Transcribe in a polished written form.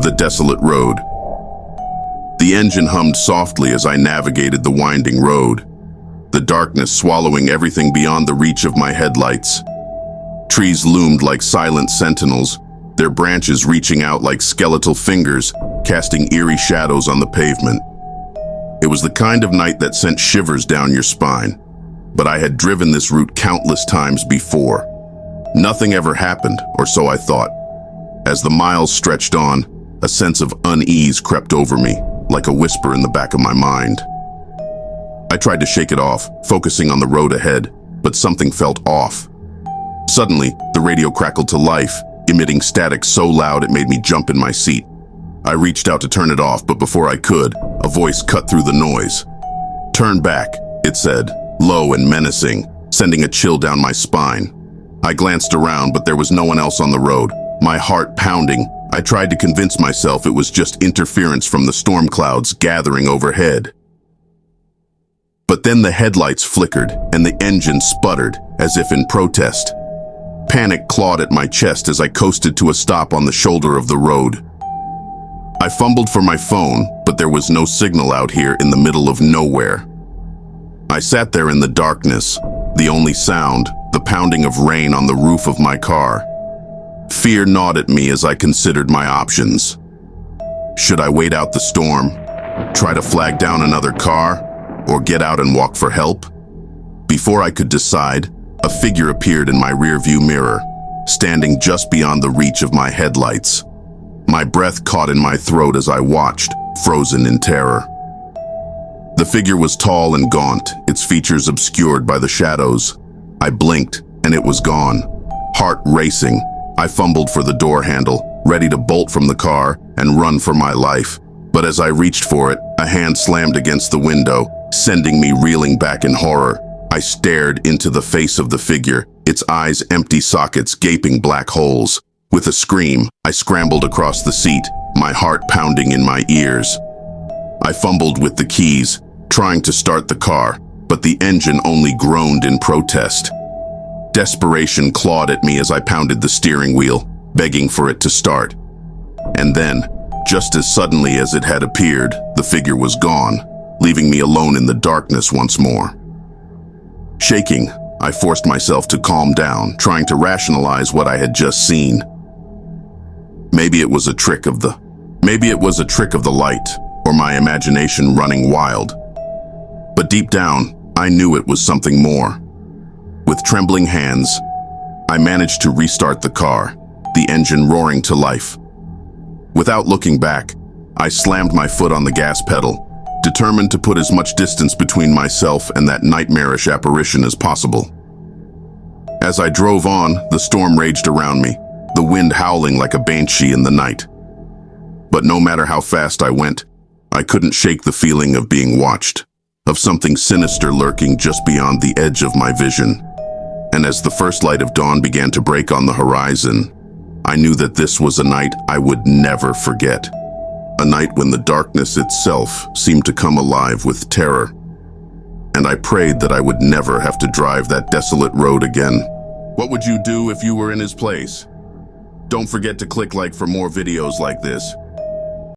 The desolate road. The engine hummed softly as I navigated the winding road, the darkness swallowing everything beyond the reach of my headlights. Trees loomed like silent sentinels, their branches reaching out like skeletal fingers, casting eerie shadows on the pavement. It was the kind of night that sent shivers down your spine, but I had driven this route countless times before. Nothing ever happened, or so I thought. As the miles stretched on, a sense of unease crept over me, like a whisper in the back of my mind. I tried to shake it off, focusing on the road ahead, but something felt off. Suddenly, the radio crackled to life, emitting static so loud it made me jump in my seat. I reached out to turn it off, but before I could, a voice cut through the noise. "Turn back," it said, low and menacing, sending a chill down my spine. I glanced around, but there was no one else on the road. My heart pounding, I tried to convince myself it was just interference from the storm clouds gathering overhead. But then the headlights flickered and the engine sputtered, as if in protest. Panic clawed at my chest as I coasted to a stop on the shoulder of the road. I fumbled for my phone, but there was no signal out here in the middle of nowhere. I sat there in the darkness, the only sound, the pounding of rain on the roof of my car. Fear gnawed at me as I considered my options. Should I wait out the storm, try to flag down another car, or get out and walk for help? Before I could decide, a figure appeared in my rearview mirror, standing just beyond the reach of my headlights. My breath caught in my throat as I watched, frozen in terror. The figure was tall and gaunt, its features obscured by the shadows. I blinked, and it was gone. Heart racing, I fumbled for the door handle, ready to bolt from the car and run for my life. But as I reached for it, a hand slammed against the window, sending me reeling back in horror. I stared into the face of the figure, its eyes empty sockets, gaping black holes. With a scream, I scrambled across the seat, my heart pounding in my ears. I fumbled with the keys, trying to start the car, but the engine only groaned in protest. Desperation clawed at me as I pounded the steering wheel, begging for it to start. And then, just as suddenly as it had appeared, the figure was gone, leaving me alone in the darkness once more. Shaking, I forced myself to calm down, trying to rationalize what I had just seen. Maybe it was a trick of the light, or my imagination running wild. But deep down, I knew it was something more. With trembling hands, I managed to restart the car, the engine roaring to life. Without looking back, I slammed my foot on the gas pedal, determined to put as much distance between myself and that nightmarish apparition as possible. As I drove on, the storm raged around me, the wind howling like a banshee in the night. But no matter how fast I went, I couldn't shake the feeling of being watched, of something sinister lurking just beyond the edge of my vision. And as the first light of dawn began to break on the horizon, I knew that this was a night I would never forget. A night when the darkness itself seemed to come alive with terror. And I prayed that I would never have to drive that desolate road again. What would you do if you were in his place? Don't forget to click like for more videos like this.